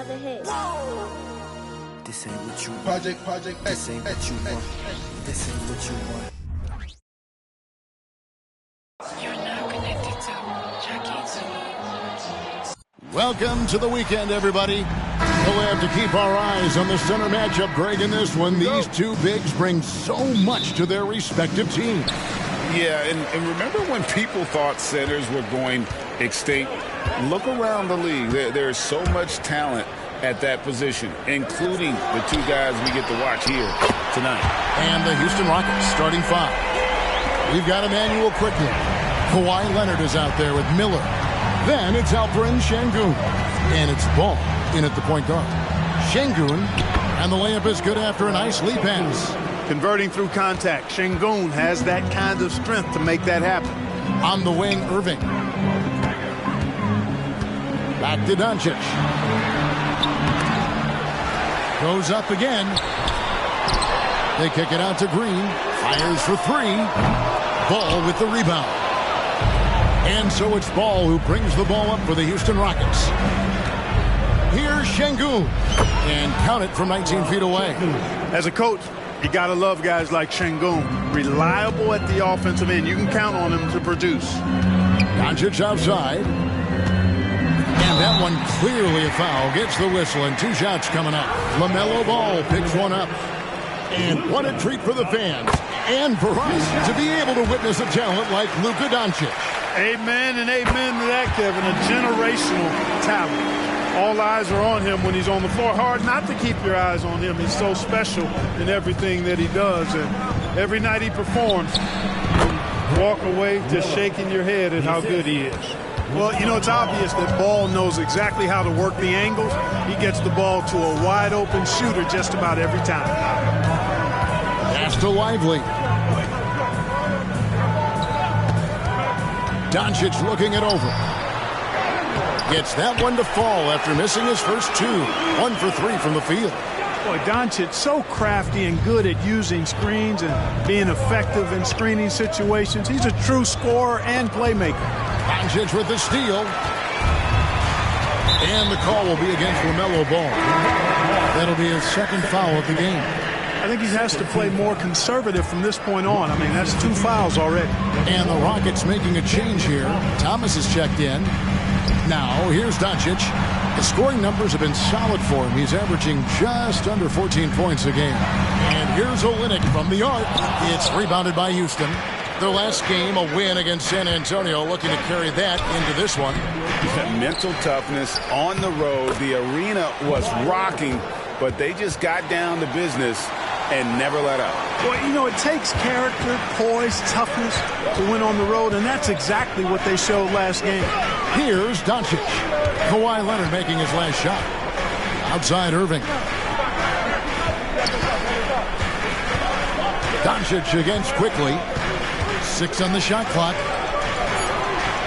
another hit. This ain't what you want. Project This ain't what you want. This ain't what you want. You're now connected to Jackie Zulu. Welcome to the weekend, everybody. We'll have to keep our eyes on the center matchup, Greg, in this one. These two bigs bring so much to their respective teams. Yeah, and remember when people thought centers were going extinct? Look around the league. There's so much talent at that position, including the two guys we get to watch here tonight. And the Houston Rockets starting five. We've got Emmanuel Quickly. Kawhi Leonard is out there with Miller. Then it's Alperen Sengun. And it's Ball in at the point guard. Sengun, and the layup is good after a nice lead pass. Converting through contact. Sengun has that kind of strength to make that happen. On the wing, Irving. Back to Doncic. Goes up again. They kick it out to Green. Fires for three. Ball with the rebound. And so it's Ball who brings the ball up for the Houston Rockets. Here's Sengun. And count it from 19 feet away. As a coach, you got to love guys like Sengun. Reliable at the offensive end. You can count on him to produce. Doncic outside. And that one clearly a foul. Gets the whistle and two shots coming up. LaMelo Ball picks one up. And what a treat for the fans. And for us to be able to witness a talent like Luka Doncic. Amen and amen to that, Kevin. A generational talent. All eyes are on him when he's on the floor. Hard not to keep your eyes on him. He's so special in everything that he does. And every night he performs, you walk away just shaking your head at how good he is. Well, you know, it's obvious that Ball knows exactly how to work the angles. He gets the ball to a wide-open shooter just about every time. Pass to Lively. Doncic looking it over. Gets that one to fall after missing his first two. 1 for 3 from the field. Boy, Doncic so crafty and good at using screens and being effective in screening situations. He's a true scorer and playmaker. Doncic with the steal. And the call will be against LaMelo Ball. That'll be his second foul of the game. I think he has to play more conservative from this point on. I mean, that's 2 fouls already. And the Rockets making a change here. Thomas is checked in. Now, here's Doncic. The scoring numbers have been solid for him. He's averaging just under 14 points a game. And here's Olynyk from the arc. It's rebounded by Houston. Their last game, a win against San Antonio, looking to carry that into this one. Mental toughness on the road. The arena was rocking, but they just got down to business and never let up. Well, you know, it takes character, poise, toughness to win on the road, and that's exactly what they showed last game. Here's Doncic. Kawhi Leonard making his last shot. Outside Irving. Doncic against Quickly. 6 on the shot clock.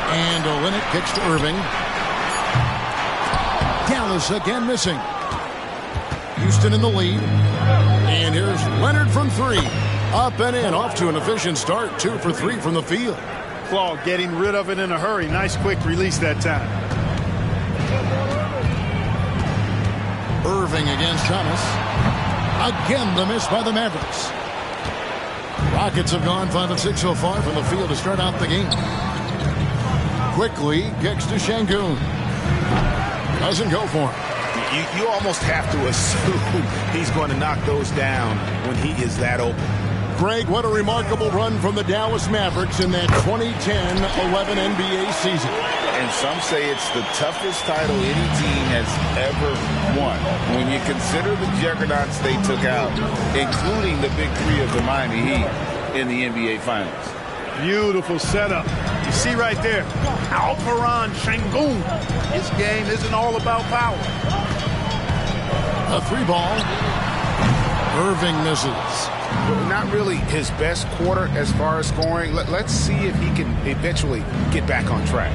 And Olynyk kicks to Irving. Dallas again missing. Houston in the lead. And here's Leonard from 3. Up and in. Off to an efficient start. 2 for 3 from the field. Claw getting rid of it in a hurry. Nice quick release that time. Irving against Thomas. Again the miss by the Mavericks. Rockets have gone 5 of 6 so far from the field to start out the game. Quickly kicks to Sengun. Doesn't go for him. You almost have to assume he's going to knock those down when he is that open. Greg, what a remarkable run from the Dallas Mavericks in that 2010-11 NBA season. And some say it's the toughest title any team has ever won. When you consider the juggernauts they took out, including the big three of the Miami Heat in the NBA Finals. Beautiful setup. You see right there, Alperen Sengun. His game isn't all about power. A 3-ball. Irving misses. Not really his best quarter as far as scoring. Let's see if he can eventually get back on track.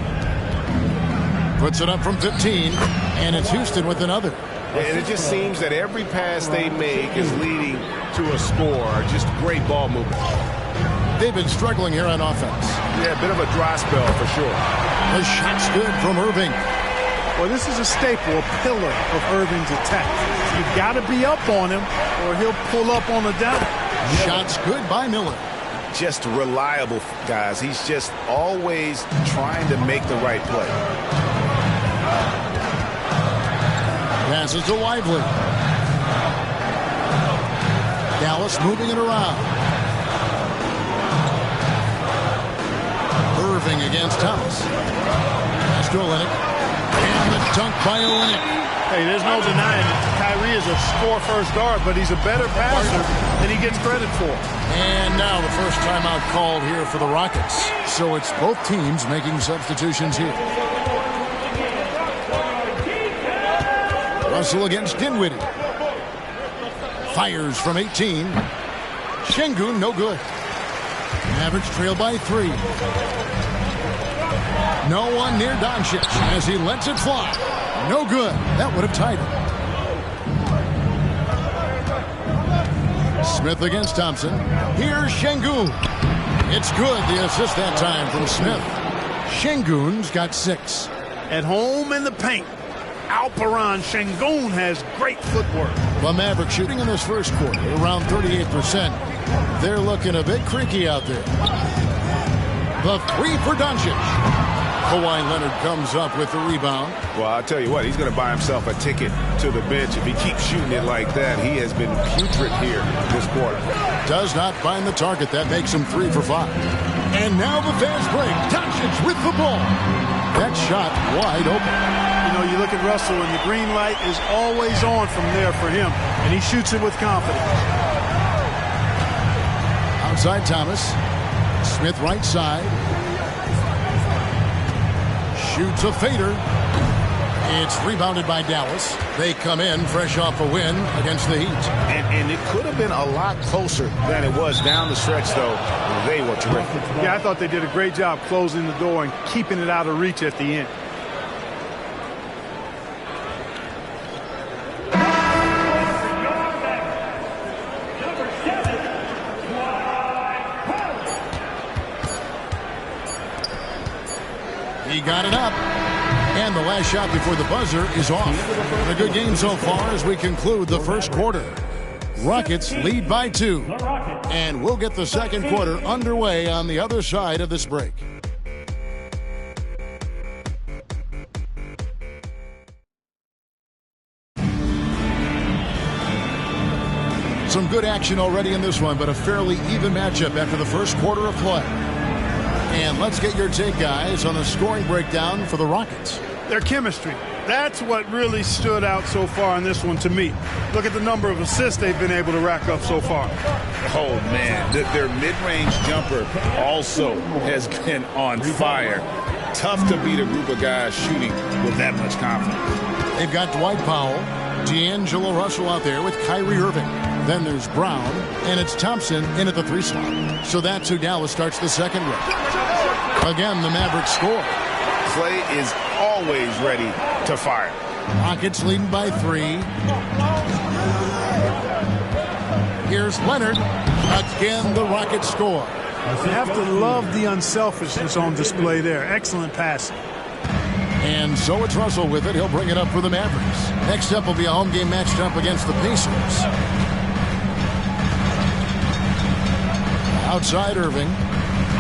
Puts it up from 15, and it's Houston with another. And it just seems that every pass they make is leading to a score. Just great ball movement. They've been struggling here on offense. Yeah, a bit of a dry spell for sure. The shot's good from Irving. Well, this is a staple, a pillar of Irving's attack. You've got to be up on him or he'll pull up on a dime. Shots good by Miller. Just reliable, guys. He's just always trying to make the right play. Passes to Lively. Dallas moving it around. Irving against Thomas. Pass to Olynyk. And the dunk by Olynyk. Hey, there's no denying it. Kyrie is a score-first guard, but he's a better passer than he gets credit for. And now the first timeout called here for the Rockets. So it's both teams making substitutions here. Russell against Dinwiddie. Fires from 18. Şengün, no good. Mavericks trail by 3. No one near Doncic as he lets it fly. No good. That would have tied it. Smith against Thompson. Here's Şengün. It's good. The assist that time from Smith. Şengün's got 6. At home in the paint, Alperen Şengün has great footwork. The Mavericks shooting in this first quarter around 38%. They're looking a bit creaky out there. The 3 for Doncic. Kawhi Leonard comes up with the rebound. Well, I'll tell you what, he's going to buy himself a ticket to the bench. If he keeps shooting it like that, he has been putrid here this quarter. Does not find the target. That makes him 3 for 5. And now the fast break. Doncic with the ball. That shot wide open. You know, you look at Russell, and the green light is always on from there for him, and he shoots it with confidence. Outside Thomas. Smith right side. Shoots a fader. It's rebounded by Dallas. They come in fresh off a win against the Heat. And it could have been a lot closer than it was down the stretch, though. They were terrific. Yeah, I thought they did a great job closing the door and keeping it out of reach at the end. He got it up. And the last shot before the buzzer is off. A good game so far as we conclude the first quarter. Rockets lead by 2. And we'll get the second quarter underway on the other side of this break. Some good action already in this one, but a fairly even matchup after the first quarter of play. And let's get your take, guys, on the scoring breakdown for the Rockets. Their chemistry. That's what really stood out so far in this one to me. Look at the number of assists they've been able to rack up so far. Oh, man. Their mid-range jumper also has been on fire. Tough to beat a group of guys shooting with that much confidence. They've got Dwight Powell, D'Angelo Russell out there with Kyrie Irving. Then there's Brown, and it's Thompson in at the 3 slot. So that's who Dallas starts the second with. Again, the Mavericks score. Clay is always ready to fire. Rockets leading by 3. Here's Leonard. Again, the Rockets score. You have to love the unselfishness on display there. Excellent passing. And so it's Russell with it. He'll bring it up for the Mavericks. Next up will be a home game matched up against the Pacers. Outside Irving.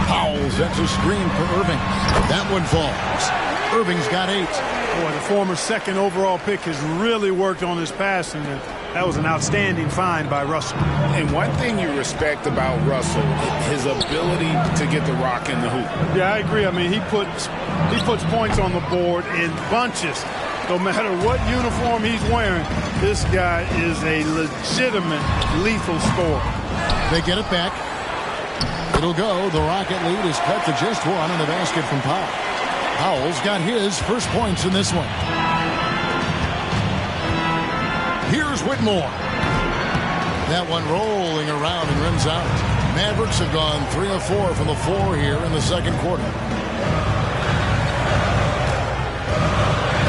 Powell sets a screen for Irving. That one falls. Irving's got 8. Boy, the former second overall pick has really worked on his passing. And that was an outstanding find by Russell. And one thing you respect about Russell, his ability to get the rock in the hoop. Yeah, I agree. I mean, he puts points on the board in bunches. No matter what uniform he's wearing, this guy is a legitimate lethal scorer. They get it back. It'll go. The Rocket lead is cut to just 1 on the basket from Powell. Powell's got his first points in this one. Here's Whitmore. That one rolling around and rims out. Mavericks have gone 3 of 4 from the floor here in the second quarter.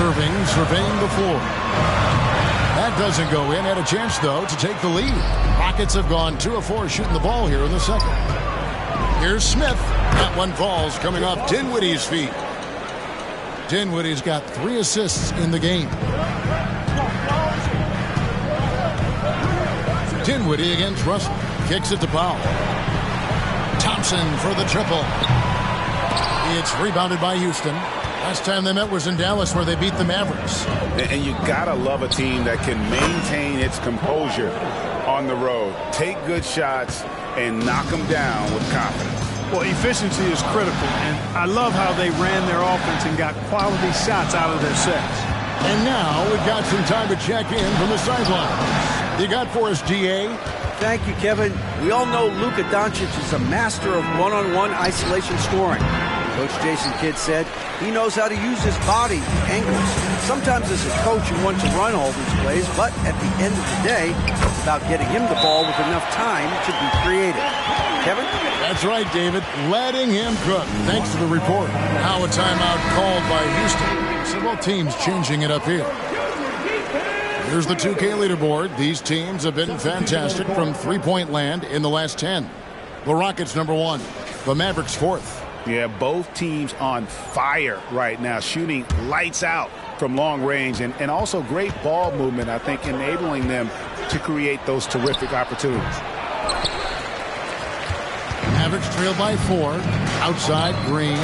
Irving surveying the floor. That doesn't go in. Had a chance, though, to take the lead. Rockets have gone 2 of 4 shooting the ball here in the second. Here's Smith. That one falls coming off Dinwiddie's feet. Dinwiddie's got 3 assists in the game. Dinwiddie against Russell. Kicks it to Powell. Thompson for the triple. It's rebounded by Houston. Last time they met was in Dallas, where they beat the Mavericks. And you gotta love a team that can maintain its composure on the road. Take good shots and knock them down with confidence. Well, efficiency is critical, and I love how they ran their offense and got quality shots out of their sets. And now we've got some time to check in from the sidelines. You got for us, GA? Thank you, Kevin. We all know Luka Doncic is a master of one-on-one isolation scoring. Coach Jason Kidd said he knows how to use his body, angles. Sometimes as a coach you want to run all these plays, but at the end of the day, it's about getting him the ball with enough time to be creative. Kevin? That's right, David. Letting him cook. Thanks to the report. Now a timeout called by Houston. So both teams changing it up here. Here's the 2K leaderboard. These teams have been fantastic from three-point land in the last 10. The Rockets number 1. The Mavericks 4th. Yeah, both teams on fire right now, shooting lights out from long range, and also great ball movement, I think, enabling them to create those terrific opportunities. Mavericks trail by 4. Outside, Green.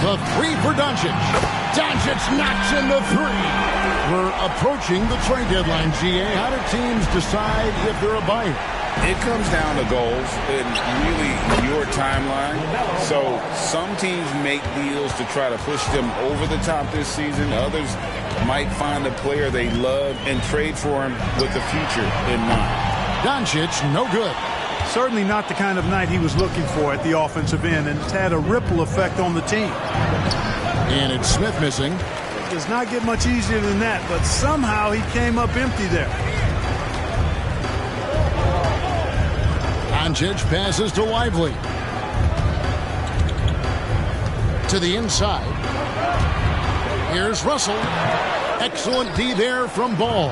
The 3 for Doncic. Doncic knocks in the 3. We're approaching the trade deadline, GA. How do teams decide if they're a buyer? It comes down to goals and really your timeline. So some teams make deals to try to push them over the top this season. Others might find a player they love and trade for him with the future in mind. Doncic, no good. Certainly not the kind of night he was looking for at the offensive end, and it's had a ripple effect on the team. And it's Smith missing. It does not get much easier than that, but somehow he came up empty there. Doncic passes to Lively. To the inside. Here's Russell. Excellent D there from Ball.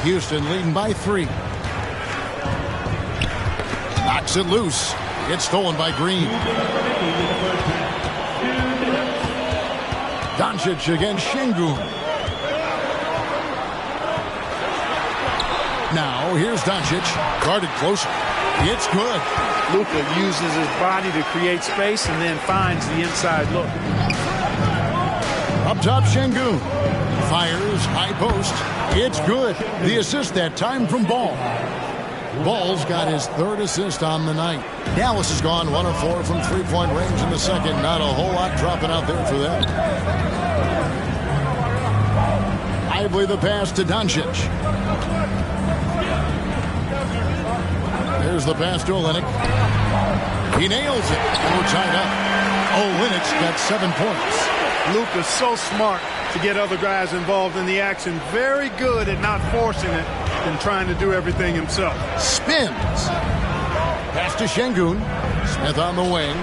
Houston leading by 3. Knocks it loose. It's stolen by Green. Doncic against Şengün. Now here's Doncic. Guarded closer. It's good. Luka uses his body to create space and then finds the inside look. Up top, Şengün. Fires, high post. It's good. The assist that time from Ball. Ball's got his 3rd assist on the night. Dallas has gone 1 of 4 from three-point range in the second. Not a whole lot dropping out there for them. Lively the pass to Doncic. There's the pass to Olynyk. He nails it, and we're tied up. Olynyk's got 7 points. Luka's so smart to get other guys involved in the action. Very good at not forcing it and trying to do everything himself. Spins. Pass to Şengün. Smith on the wing.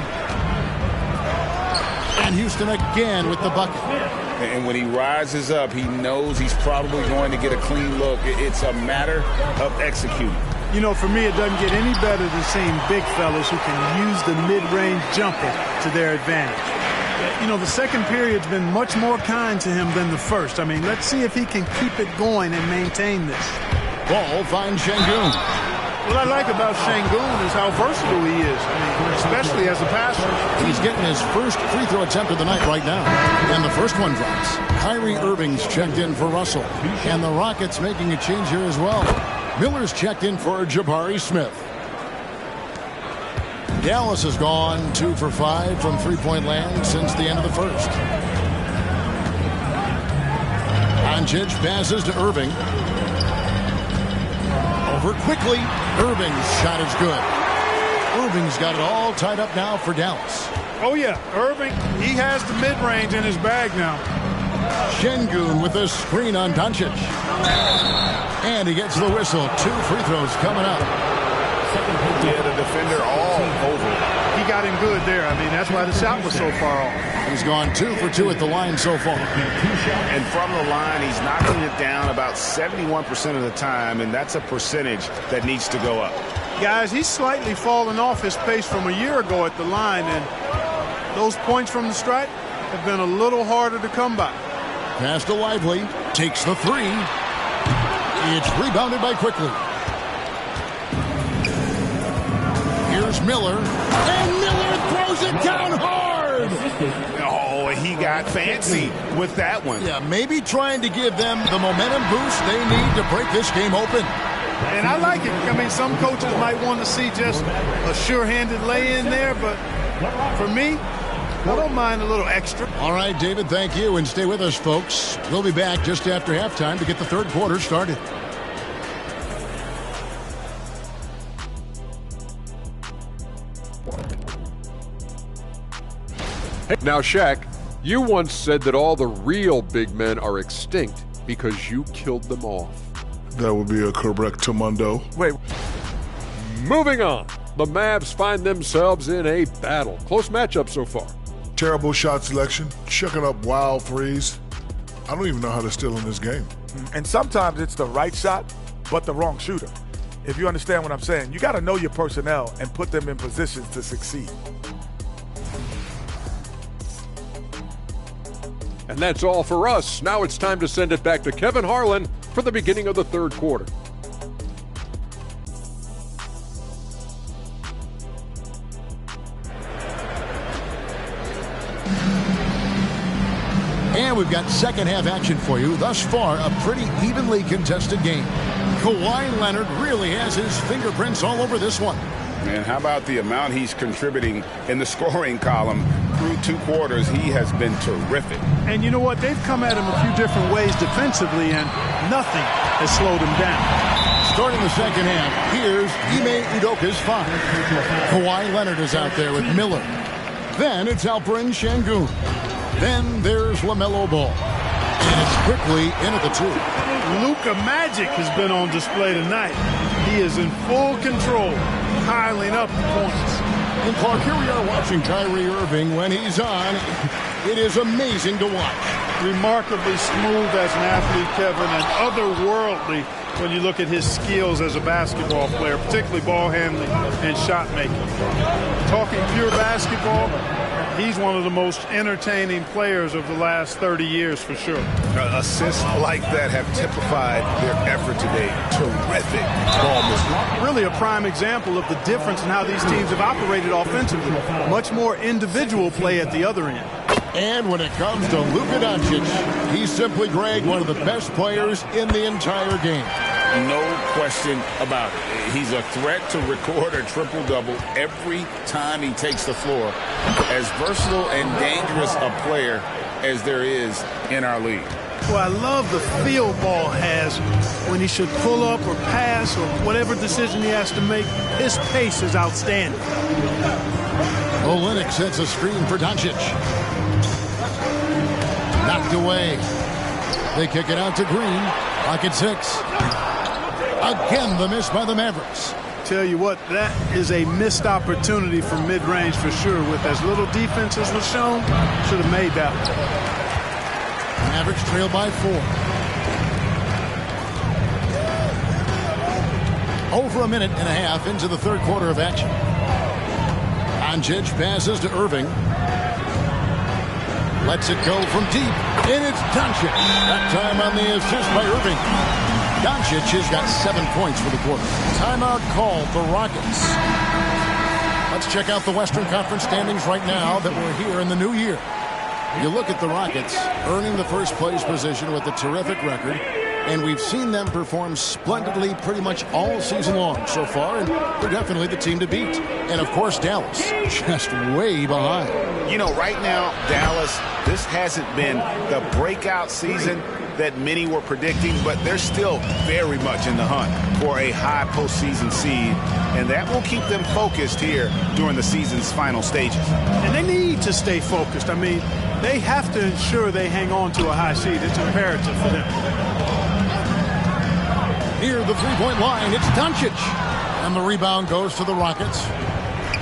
And Houston again with the bucket. And when he rises up, he knows he's probably going to get a clean look. It's a matter of executing. You know, for me, it doesn't get any better than seeing big fellas who can use the mid-range jumper to their advantage. You know, the second period's been much more kind to him than the first. I mean, let's see if he can keep it going and maintain this. Ball finds Şengün. What I like about Şengün is how versatile he is, especially as a passer. He's getting his first free throw attempt of the night right now. And the first one drops. Kyrie Irving's checked in for Russell. And the Rockets making a change here as well. Miller's checked in for Jabari Smith. Dallas has gone 2 for 5 from three-point land since the end of the first. Doncic passes to Irving. Over quickly. Irving's shot is good. Irving's got it all tied up now for Dallas. Oh, yeah. Irving, he has the mid-range in his bag now. Şengün with a screen on Doncic. And he gets the whistle. 2 free throws coming up. Yeah, the defender all over. He got him good there. I mean, that's why the shot was so far off. He's gone 2 for 2 at the line so far. And from the line, he's knocking it down about 71% of the time, and that's a percentage that needs to go up. Guys, he's slightly fallen off his pace from a year ago at the line, and those points from the stripe, have been a little harder to come by. Pass to Lively. Takes the three. It's rebounded by Quickly. Here's Miller. And Miller throws it down hard. Oh, he got fancy with that one. Yeah, maybe trying to give them the momentum boost they need to break this game open. And I like it. I mean, some coaches might want to see just a sure-handed lay-in there, but for me, I don't mind a little extra. All right, David, thank you. And stay with us, folks. We'll be back just after halftime to get the third quarter started. Now, Shaq, you once said that all the real big men are extinct because you killed them off. That would be a correctamundo. Wait. Moving on. The Mavs find themselves in a battle. Close matchup so far. Terrible shot selection, chucking up wild threes. I don't even know how they're still in this game. And sometimes it's the right shot, but the wrong shooter. If you understand what I'm saying, you got to know your personnel and put them in positions to succeed. And that's all for us. Now it's time to send it back to Kevin Harlan for the beginning of the third quarter. And we've got second half action for you. Thus far, a pretty evenly contested game. Kawhi Leonard really has his fingerprints all over this one. And how about the amount he's contributing in the scoring column through two quarters? He has been terrific. And you know what? They've come at him a few different ways defensively, and nothing has slowed him down. Starting the second half, here's Ime Udoka's five. Kawhi Leonard is out there with Miller. Then it's Alperen Şengün. Then there's LaMelo Ball. And it's quickly in at the two. Luka Magic has been on display tonight. He is in full control, piling up points. And Clark, here we are watching Kyrie Irving when he's on. It is amazing to watch. Remarkably smooth as an athlete, Kevin, and otherworldly when you look at his skills as a basketball player, particularly ball handling and shot making. Talking pure basketball, he's one of the most entertaining players of the last 30 years for sure. Assists like that have typified their effort today. Terrific ball movement. Really a prime example of the difference in how these teams have operated offensively. Much more individual play at the other end. And when it comes to Luka Doncic, he's simply, Greg, one of the best players in the entire game. No question about it. He's a threat to record a triple-double every time he takes the floor. As versatile and dangerous a player as there is in our league. Well, I love the feel Ball has when he should pull up or pass or whatever decision he has to make. His pace is outstanding. Olynyk sets a screen for Doncic. Knocked away. They kick it out to Green. Clock at 6. Again, the miss by the Mavericks. Tell you what, that is a missed opportunity from mid-range for sure. With as little defense as was shown, should have made that one. Mavericks trail by 4. Over a minute and a half into the third quarter of action. Doncic passes to Irving. Lets it go from deep. And it's Doncic. That time on the assist by Irving. Doncic has got 7 points for the quarter. Timeout called the Rockets. Let's check out the Western Conference standings right now that we're here in the new year. You look at the Rockets earning the first place position with a terrific record. And we've seen them perform splendidly pretty much all season long so far, and they're definitely the team to beat. And, of course, Dallas, just way behind. You know, right now, Dallas, this hasn't been the breakout season that many were predicting, but they're still very much in the hunt for a high postseason seed, and that will keep them focused here during the season's final stages. And they need to stay focused. I mean, they have to ensure they hang on to a high seed. It's imperative for them. Near the three-point line, it's Doncic. And the rebound goes to the Rockets.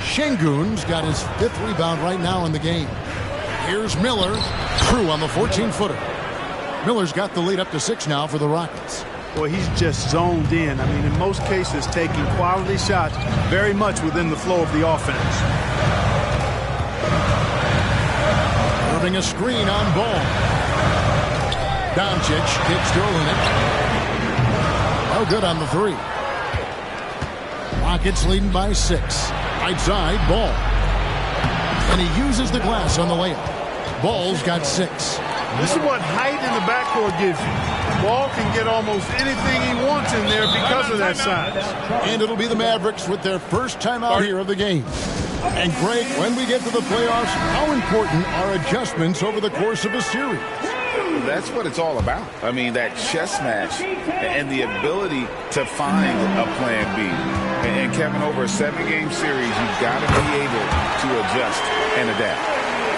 Şengün's got his 5th rebound right now in the game. Here's Miller. True on the 14-footer. Miller's got the lead up to 6 now for the Rockets. Boy, he's just zoned in. I mean, in most cases, taking quality shots very much within the flow of the offense. Serving a screen on Ball. Doncic kicks to Olynyk. No good on the three. Rockets leading by 6. Right side, Ball. And he uses the glass on the layup. Ball's got 6. This is what height in the backcourt gives you. Ball can get almost anything he wants in there because of that size. And it'll be the Mavericks with their first time out here of the game. And Greg, when we get to the playoffs, how important are adjustments over the course of a series? That's what it's all about. I mean, that chess match and the ability to find a plan B. And Kevin, over a 7-game series, you've got to be able to adjust and adapt.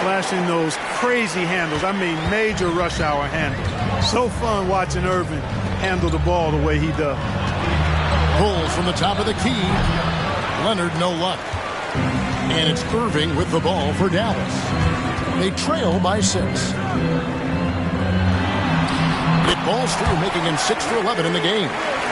Flashing those crazy handles. I mean, major rush hour handles. So fun watching Irving handle the ball the way he does. Pulls from the top of the key. Leonard, no luck. And it's Irving with the ball for Dallas. They trail by 6. It balls through, making him 6 for 11 in the game.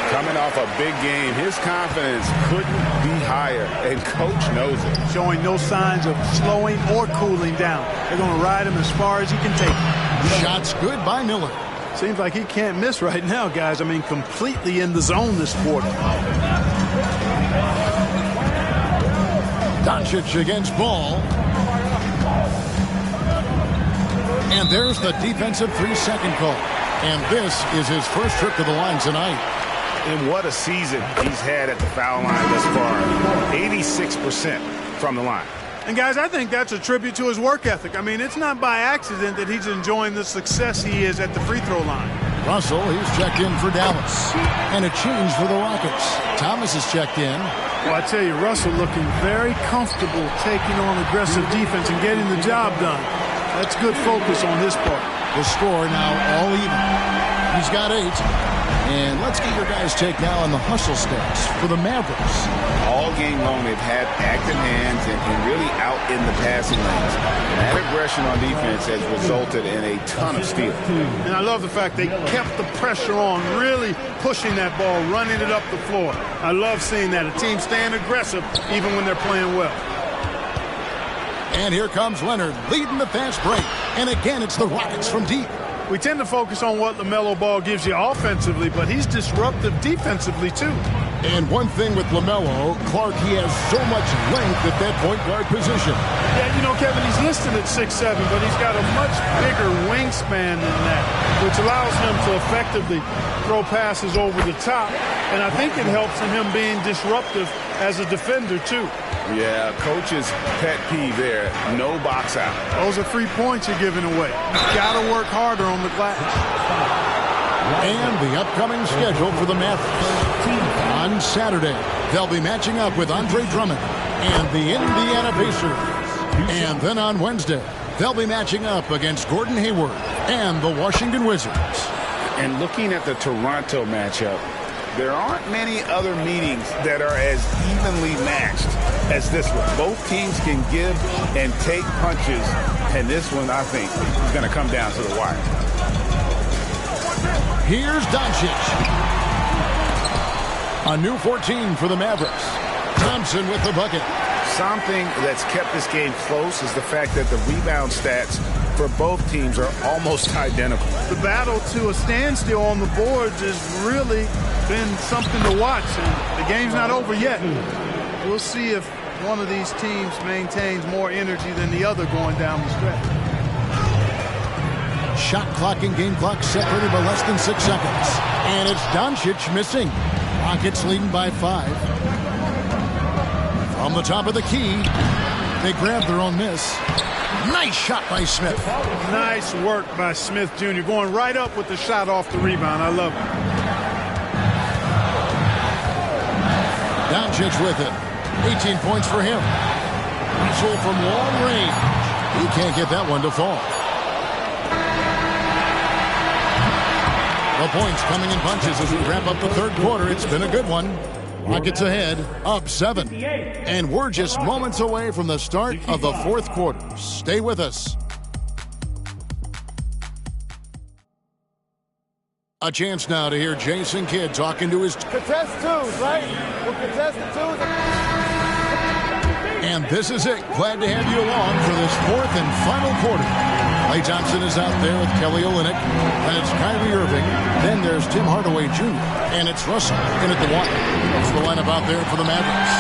Coming off a big game, his confidence couldn't be higher, and Coach knows it. Showing no signs of slowing or cooling down. They're going to ride him as far as he can take him. Shots good by Miller. Seems like he can't miss right now, guys. I mean, completely in the zone this quarter. Doncic against Ball. And there's the defensive 3-second call. And this is his first trip to the line tonight. And what a season he's had at the foul line thus far. 86% from the line. And, guys, I think that's a tribute to his work ethic. I mean, it's not by accident that he's enjoying the success he is at the free throw line. Russell, he's checked in for Dallas. And a change for the Rockets. Thomas is checked in. Well, I tell you, Russell looking very comfortable taking on aggressive defense and getting the job done. That's good focus on his part. The score now all even. He's got 8. And let's get your guys' take now on the hustle stats for the Mavericks. All game long, they've had active hands and really out in the passing lanes. And that aggression on defense has resulted in a ton of steals. And I love the fact they kept the pressure on, really pushing that ball, running it up the floor. I love seeing that. A team staying aggressive even when they're playing well. And here comes Leonard leading the fast break. And again, it's the Rockets from deep. We tend to focus on what LaMelo Ball gives you offensively, but he's disruptive defensively, too. And one thing with LaMelo, Clark, he has so much length at that point guard position. Yeah, you know, Kevin, he's listed at 6'7", but he's got a much bigger wingspan than that, which allows him to effectively throw passes over the top. And I think it helps in him being disruptive as a defender, too. Yeah, coach's pet peeve there, no box out. Those are 3 points you're giving away. You've got to work harder on the glass. And the upcoming schedule for the Mavericks. On Saturday, they'll be matching up with Andre Drummond and the Indiana Pacers. And then on Wednesday, they'll be matching up against Gordon Hayward and the Washington Wizards. And looking at the Toronto matchup, there aren't many other meetings that are as evenly matched as this one. Both teams can give and take punches, and this one, I think, is going to come down to the wire. Here's Doncic. A new 14 for the Mavericks. Thompson with the bucket. Something that's kept this game close is the fact that the rebound stats for both teams are almost identical. The battle to a standstill on the boards has really been something to watch, and the game's not over yet. We'll see if one of these teams maintains more energy than the other going down the stretch. Shot clock and game clock separated by less than 6 seconds. And it's Doncic missing. Rockets leading by 5. From the top of the key, they grab their own miss. Nice shot by Smith. Nice work by Smith Jr. Going right up with the shot off the rebound. I love it. Doncic with it. 18 points for him. Russell from long range. He can't get that one to fall. The points coming in bunches as we wrap up the third quarter. It's been a good one. Rockets ahead, up 7. And we're just moments away from the start of the fourth quarter. Stay with us. A chance now to hear Jason Kidd talking to his... Contest twos, right? We'll contest the twos. And this is it. Glad to have you along for this fourth and final quarter. Klay Thompson is out there with Kelly Olynyk. And it's Kyrie Irving. Then there's Tim Hardaway Jr. And it's Russell in at the 1. That's the lineup out there for the Mavericks.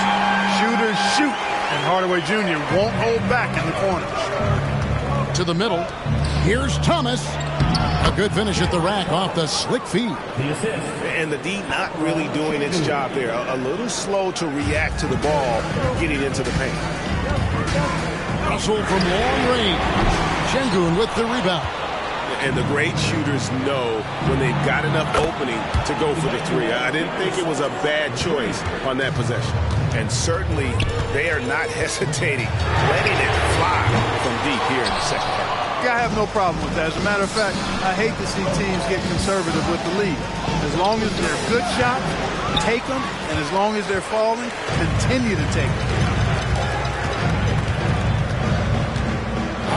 Shooters shoot. And Hardaway Jr. won't hold back in the corners. To the middle. Here's Thomas. A good finish at the rack off the slick feed. And the D not really doing its job there. A little slow to react to the ball getting into the paint. Russell from long range. Şengün with the rebound. And the great shooters know when they've got enough opening to go for the 3. I didn't think it was a bad choice on that possession. And certainly they are not hesitating, letting it fly from deep here in the second half. I have no problem with that. As a matter of fact, I hate to see teams get conservative with the lead. As long as they're good shots, take them. And as long as they're falling, continue to take them.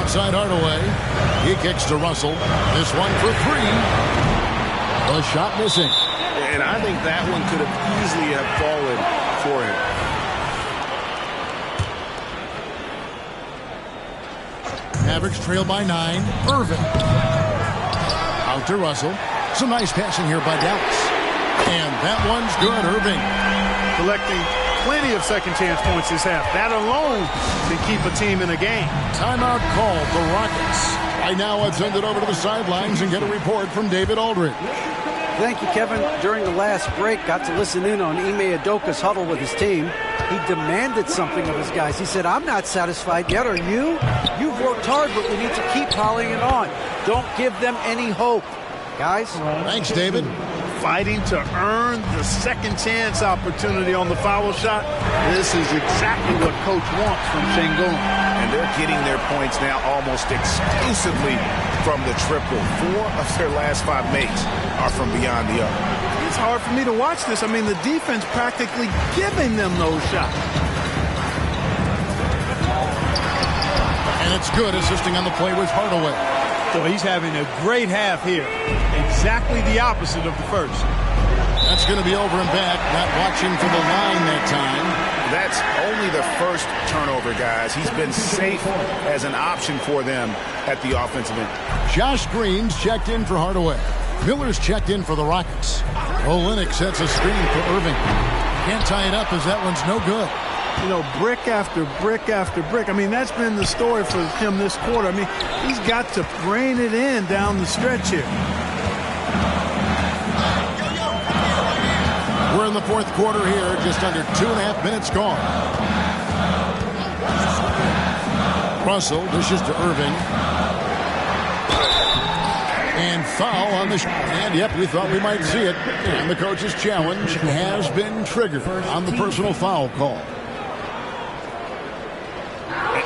Outside Hardaway. He kicks to Russell. This one for 3. The shot missing. And I think that one could have easily have fallen for him. Mavericks trail by 9. Irving. Out to Russell. Some nice passing here by Dallas. And that one's good. Irving. Collecting plenty of second chance points this half. That alone can keep a team in a game. Timeout called the Rockets. Right now, let's send it over to the sidelines and get a report from David Aldridge. Thank you, Kevin. During the last break, got to listen in on Ime Udoka's huddle with his team. He demanded something of his guys. He said, I'm not satisfied yet. Are you? You've worked hard, but we need to keep piling it on. Don't give them any hope. Guys? Thanks, David. Fighting to earn the second chance opportunity on the foul shot. This is exactly what Coach wants from Şengün. And they're getting their points now almost exclusively from the triple. 4 of their last 5 makes are from beyond the arc. It's hard for me to watch this. I mean, the defense practically giving them those shots. And it's good. Assisting on the play was Hardaway. So he's having a great half here. Exactly the opposite of the first. That's going to be over and back. Not watching for the line that time. That's only the first turnover, guys. He's been safe as an option for them at the offensive end. Josh Green's checked in for Hardaway. Miller's checked in for the Rockets. Olynyk sets a screen for Irving. Can't tie it up as that one's no good. You know, brick after brick after brick. I mean, that's been the story for him this quarter. I mean, he's got to rein it in down the stretch here. We're in the fourth quarter here, just under 2.5 minutes gone. Russell dishes to Irving. And foul on the shot. And yep, we thought we might see it. And the coach's challenge has been triggered on the personal foul call.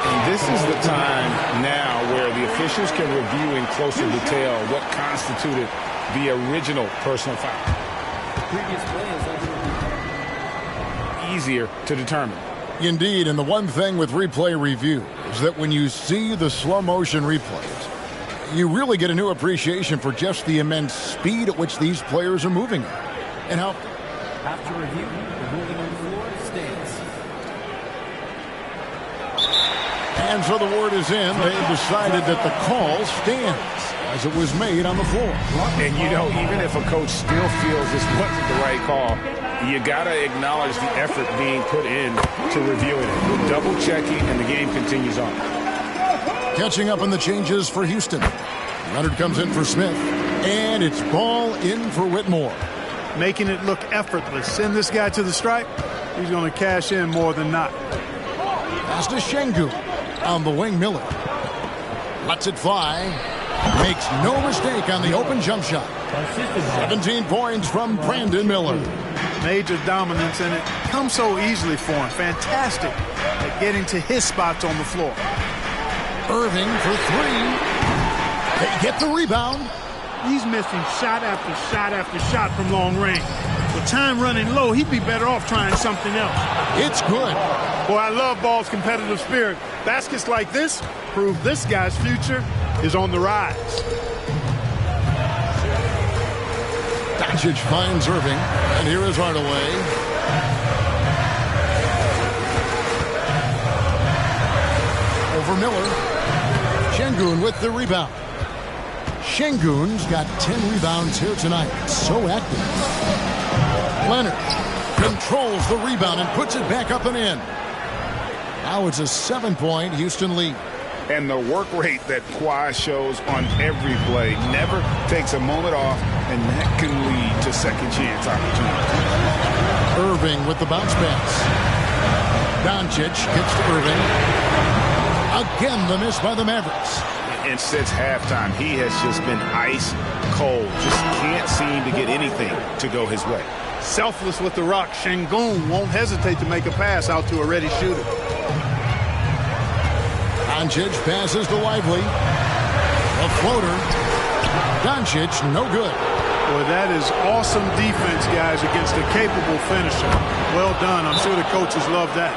And this is the time now where the officials can review in closer detail what constituted the original personal foul. Easier to determine. Indeed, and the one thing with replay review is that when you see the slow motion replays, you really get a new appreciation for just the immense speed at which these players are moving. And how... After review, the ruling on the floor stands. And so the word is in. They've decided that the call stands as it was made on the floor. And, you know, even if a coach still feels this wasn't the right call, you got to acknowledge the effort being put in to reviewing it. We're double-checking, and the game continues on. Catching up on the changes for Houston. Leonard comes in for Smith. And it's ball in for Whitmore. Making it look effortless. Send this guy to the stripe. He's going to cash in more than not. Pass to Şengün. On the wing, Miller. Lets it fly. Makes no mistake on the open jump shot. 17 points from Brandon Miller. Major dominance, and it comes so easily for him. Fantastic at getting to his spots on the floor. Irving for 3. They get the rebound. He's missing shot after shot after shot from long range. With time running low, he'd be better off trying something else. It's good. Boy, I love Ball's competitive spirit. Baskets like this prove this guy's future is on the rise. Doncic finds Irving, and here is Hardaway. Over Miller. Şengün with the rebound. Şengün's got 10 rebounds here tonight. So active. Leonard controls the rebound and puts it back up and in. Now it's a 7-point Houston lead. And the work rate that Kawhi shows on every play never takes a moment off, and that can lead to second chance opportunities. Irving with the bounce pass. Doncic gets to Irving. Again, the miss by the Mavericks. And since halftime, he has just been ice cold. Just can't seem to get anything to go his way. Selfless with the rock. Şengün won't hesitate to make a pass out to a ready shooter. Doncic passes to Lively. A floater. Doncic, no good. Boy, that is awesome defense, guys, against a capable finisher. Well done. I'm sure the coaches love that.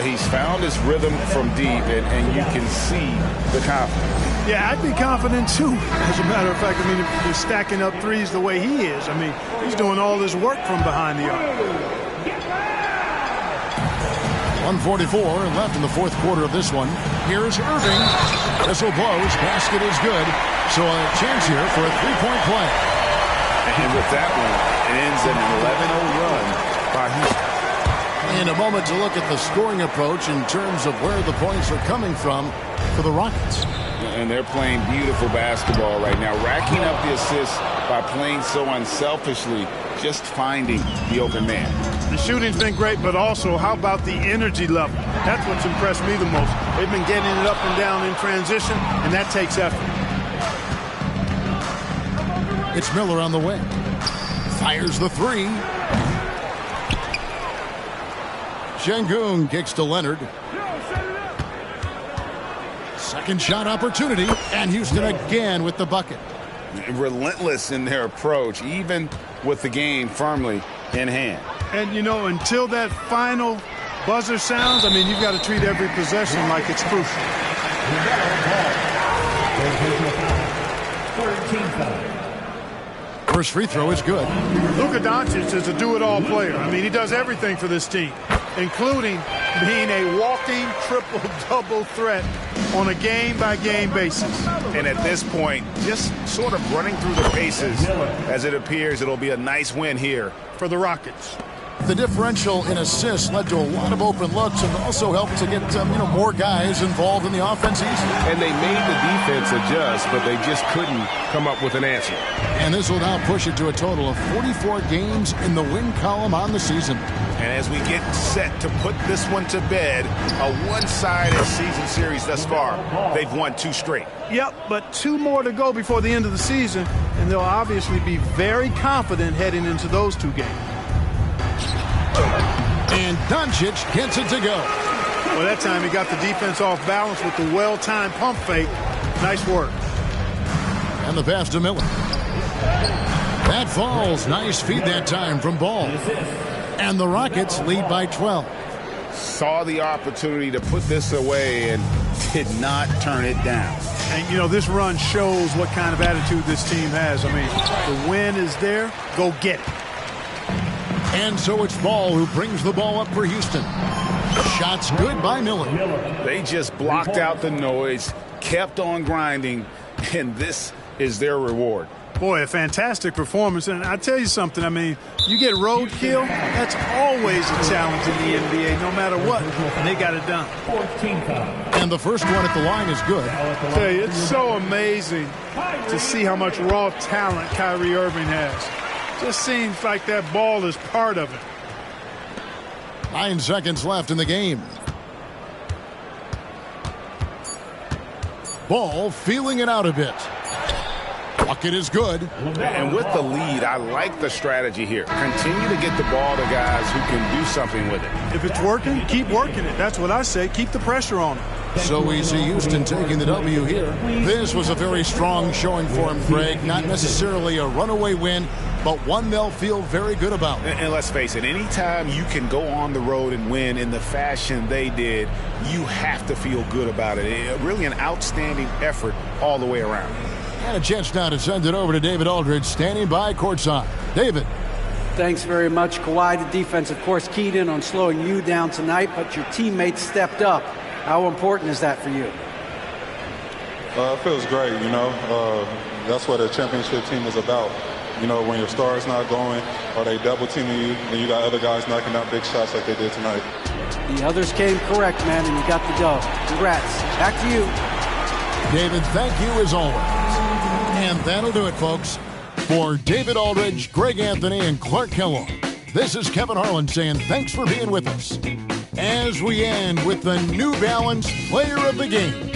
He's found his rhythm from deep, and you can see the confidence. Yeah, I'd be confident, too. As a matter of fact, I mean, if he's stacking up threes the way he is, I mean, he's doing all this work from behind the arc. 1:44 left in the fourth quarter of this one. Here's Irving. Whistle blows. Basket is good. So a chance here for a three-point play. And with that one, it ends an 11-0 run by Houston. In a moment to look at the scoring approach in terms of where the points are coming from for the Rockets. And they're playing beautiful basketball right now, racking up the assists by playing so unselfishly, just finding the open man. The shooting's been great, but also how about the energy level? That's what's impressed me the most. They've been getting it up and down in transition, and that takes effort. It's Miller on the way. Fires the three. Şengün kicks to Leonard. Second shot opportunity, and Houston again with the bucket. Relentless in their approach, even with the game firmly in hand. And, you know, until that final buzzer sounds, I mean, you've got to treat every possession like it's crucial. First free throw is good. Luka Doncic is a do-it-all player. I mean, he does everything for this team, including being a walking triple-double threat on a game-by-game basis. And at this point, just sort of running through the paces, as it appears it'll be a nice win here for the Rockets. The differential in assists led to a lot of open looks and also helped to get more guys involved in the offense easily. And they made the defense adjust, but they just couldn't come up with an answer. And this will now push it to a total of 44 games in the win column on the season. And as we get set to put this one to bed, a one-sided season series thus far, they've won 2 straight. Yep, but 2 more to go before the end of the season, and they'll obviously be very confident heading into those 2 games. And Doncic gets it to go. Well, that time he got the defense off balance with the well-timed pump fake. Nice work. And the pass to Miller. That falls. Nice feed that time from Ball. And the Rockets lead by 12. Saw the opportunity to put this away and did not turn it down. And, you know, this run shows what kind of attitude this team has. I mean, the win is there. Go get it. And so it's Ball who brings the ball up for Houston. Shots good by Miller. They just blocked out the noise, kept on grinding, and this is their reward. Boy, a fantastic performance. And I tell you something, I mean, you get roadkill, that's always a challenge in the NBA, no matter what. And they got it done. And the first one at the line is good. I tell you, it's so amazing to see how much raw talent Kyrie Irving has. Just seems like that ball is part of it. 9 seconds left in the game. Ball feeling it out a bit. Bucket is good. And with the lead, I like the strategy here. Continue to get the ball to guys who can do something with it. If it's working, keep working it. That's what I say. Keep the pressure on it. So we see Houston taking the W here. This was a very strong showing for him, Greg. Not necessarily a runaway win, but one they'll feel very good about. And let's face it, anytime you can go on the road and win in the fashion they did, you have to feel good about it. Really an outstanding effort all the way around. And a chance now to send it over to David Aldridge, standing by courtside. David. Thanks very much, Kawhi. The defense, of course, keyed in on slowing you down tonight, but your teammates stepped up. How important is that for you? It feels great, you know. That's what a championship team is about. You know, when your star's not going or they double teaming you, and you got other guys knocking out big shots like they did tonight. The others came correct, man, and you got the dub. Congrats. Back to you. David, thank you as always. And that'll do it, folks. For David Aldridge, Greg Anthony, and Clark Kellogg, this is Kevin Harlan saying thanks for being with us as we end with the New Balance Player of the Game.